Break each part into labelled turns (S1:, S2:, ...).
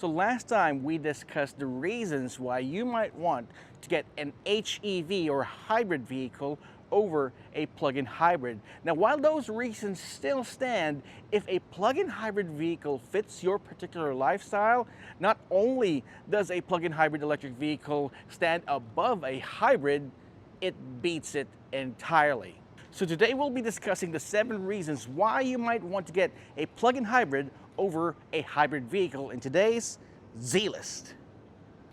S1: So last time we discussed the reasons why you might want to get an HEV or hybrid vehicle over a plug-in hybrid. Now, while those reasons still stand, if a plug-in hybrid vehicle fits your particular lifestyle, not only does a plug-in hybrid electric vehicle stand above a hybrid, it beats it entirely. So today we'll be discussing the 7 reasons why you might want to get a plug-in hybrid over a hybrid vehicle in today's Z-List.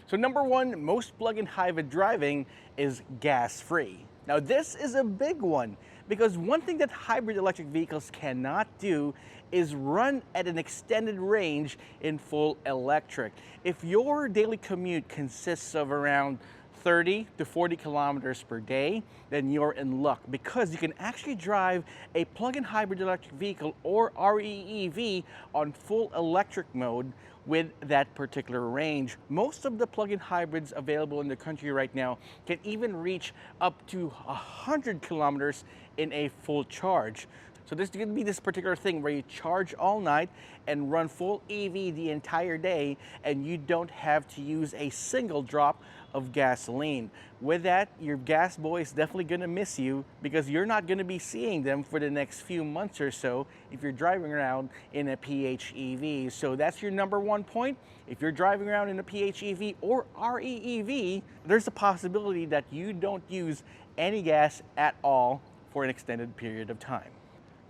S1: So number 1, most plug-in hybrid driving is gas-free. Now this is a big one because one thing that hybrid electric vehicles cannot do is run at an extended range in full electric. If your daily commute consists of around 30 to 40 kilometers per day, then you're in luck because you can actually drive a plug-in hybrid electric vehicle or REEV on full electric mode with that particular range. Most of the plug-in hybrids available in the country right now can even reach up to 100 kilometers in a full charge. So this is going to be this particular thing where you charge all night and run full EV the entire day, and you don't have to use a single drop of gasoline. With that, your gas boy is definitely going to miss you because you're not going to be seeing them for the next few months or so if you're driving around in a PHEV. So that's your number 1 point. If you're driving around in a PHEV or REEV, there's a possibility that you don't use any gas at all for an extended period of time.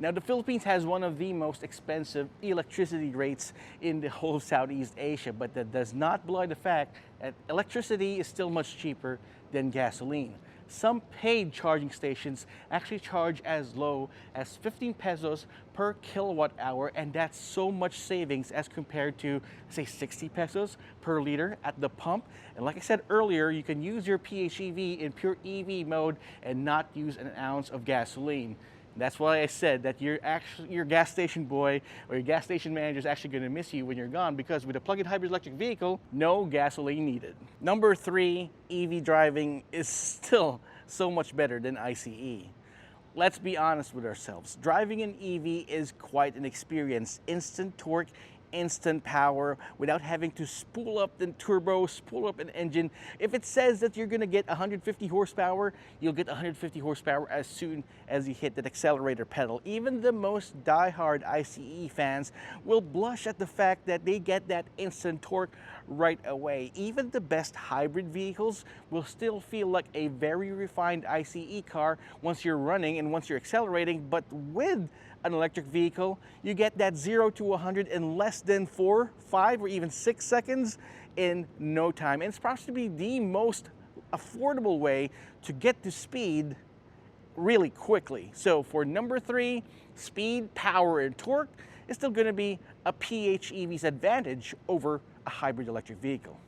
S1: Now, the Philippines has one of the most expensive electricity rates in the whole of Southeast Asia, but that does not belie the fact that electricity is still much cheaper than gasoline. Some paid charging stations actually charge as low as 15 pesos per kilowatt hour, and that's so much savings as compared to, say, 60 pesos per liter at the pump. And like I said earlier, you can use your PHEV in pure EV mode and not use an ounce of gasoline. That's why I said that your gas station boy or your gas station manager is actually going to miss you when you're gone, because with a plug-in hybrid electric vehicle, no gasoline needed. Number 3, EV driving is still so much better than ICE. Let's be honest with ourselves. Driving an EV is quite an experience. Instant torque, instant power without having to spool up the turbo, spool up an engine. If it says that you're going to get 150 horsepower, you'll get 150 horsepower as soon as you hit that accelerator pedal. Even the most die-hard ICE fans will blush at the fact that they get that instant torque right away. Even the best hybrid vehicles will still feel like a very refined ICE car once you're running and once you're accelerating, but with an electric vehicle, you get that 0 to 100 in less than 4, 5, or even 6 seconds in no time. And it's probably the most affordable way to get to speed really quickly. So for number 3, speed, power, and torque is still going to be a PHEV's advantage over a hybrid electric vehicle.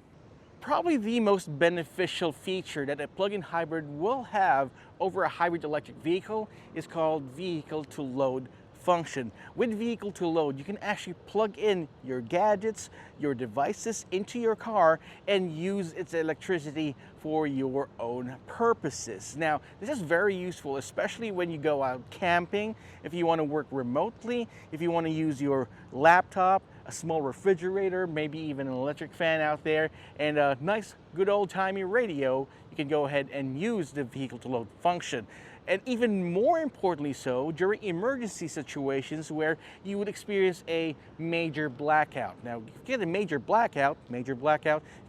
S1: Probably the most beneficial feature that a plug-in hybrid will have over a hybrid electric vehicle is called vehicle-to-load function. With vehicle to load, you can actually plug in your gadgets, your devices into your car and use its electricity for your own purposes. Now, this is very useful, especially when you go out camping, if you want to work remotely, if you want to use your laptop, a small refrigerator, maybe even an electric fan out there, and a nice good old-timey radio, you can go ahead and use the vehicle to load function. And even more importantly so, during emergency situations where you would experience a major blackout. Now, if you get a major blackout, you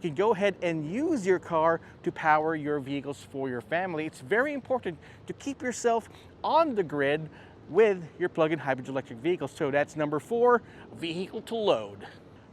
S1: can go ahead and use your car to power your vehicles for your family. It's very important to keep yourself on the grid with your plug-in hybrid electric vehicles. So that's number 4, vehicle to load.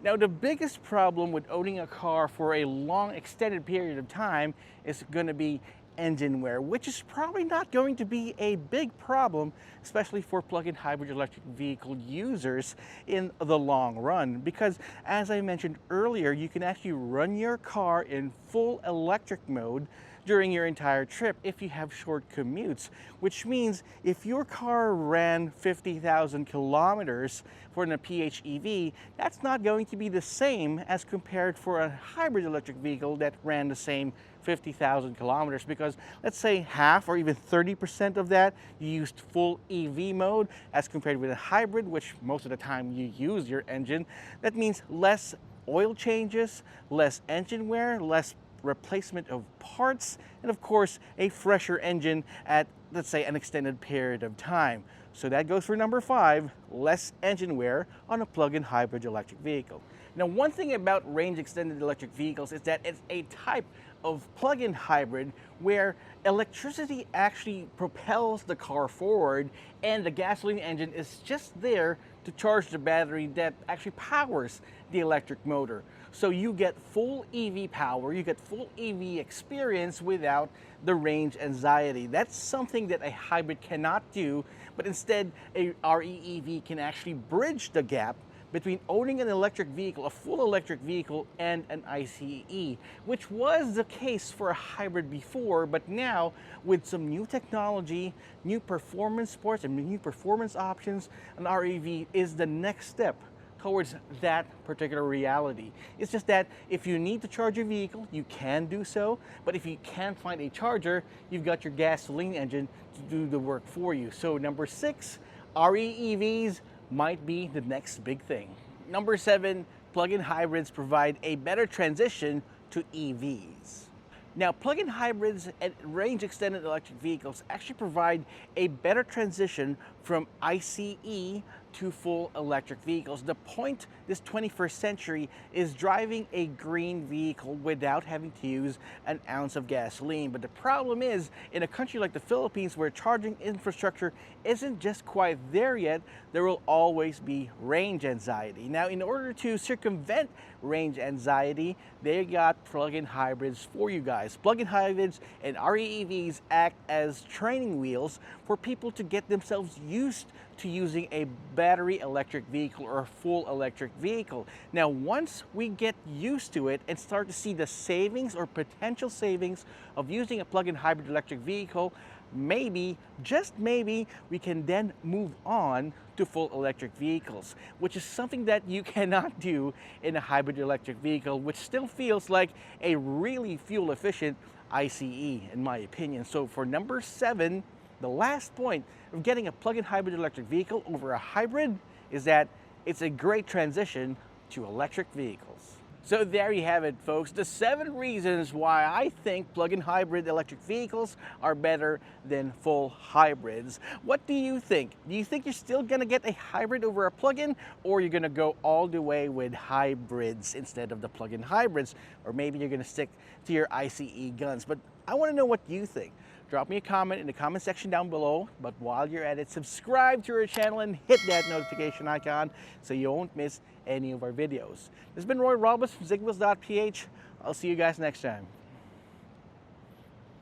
S1: Now, the biggest problem with owning a car for a long extended period of time is going to be engine wear, which is probably not going to be a big problem, especially for plug-in hybrid electric vehicle users in the long run, because as I mentioned earlier, you can actually run your car in full electric mode during your entire trip if you have short commutes, which means if your car ran 50,000 kilometers for a PHEV, that's not going to be the same as compared for a hybrid electric vehicle that ran the same 50,000 kilometers, because let's say half or even 30% of that you used full EV mode as compared with a hybrid, which most of the time you use your engine. That means less oil changes, less engine wear, less replacement of parts, and of course, a fresher engine at, let's say, an extended period of time. So that goes for number 5, less engine wear on a plug-in hybrid electric vehicle. Now, one thing about range extended electric vehicles is that it's a type of plug-in hybrid where electricity actually propels the car forward and the gasoline engine is just there to charge the battery that actually powers the electric motor. So you get full EV power, you get full EV experience without the range anxiety. That's something that a hybrid cannot do, but instead a REEV can actually bridge the gap between owning an electric vehicle, a full electric vehicle, and an ICE, which was the case for a hybrid before, but now with some new technology, new performance sports, and new performance options, an REV is the next step towards that particular reality. It's just that if you need to charge your vehicle, you can do so, but if you can't find a charger, you've got your gasoline engine to do the work for you. So number 6, REEVs might be the next big thing. Number 7, plug-in hybrids provide a better transition to EVs. Now, plug-in hybrids and range extended electric vehicles actually provide a better transition from ICE to full electric vehicles. The point this 21st century is driving a green vehicle without having to use an ounce of gasoline. But the problem is, in a country like the Philippines where charging infrastructure isn't just quite there yet, there will always be range anxiety. Now, in order to circumvent range anxiety, they got plug-in hybrids for you guys. Plug-in hybrids and REEVs act as training wheels for people to get themselves used to using a battery electric vehicle or a full electric vehicle. Now, once we get used to it and start to see the savings or potential savings of using a plug-in hybrid electric vehicle, maybe, just maybe, we can then move on to full electric vehicles, which is something that you cannot do in a hybrid electric vehicle, which still feels like a really fuel efficient ICE in my opinion. So for number 7, the last point of getting a plug-in hybrid electric vehicle over a hybrid is that it's a great transition to electric vehicles. So there you have it, folks, the 7 reasons why I think plug-in hybrid electric vehicles are better than full hybrids. What do you think? Do you think you're still gonna get a hybrid over a plug-in, or you're gonna go all the way with hybrids instead of the plug-in hybrids? Or maybe you're gonna stick to your ICE guns? But I wanna know what you think. Drop me a comment in the comment section down below. But while you're at it, subscribe to our channel and hit that notification icon so you won't miss any of our videos. This has been Roy Robles from Zigwheels.ph. I'll see you guys next time.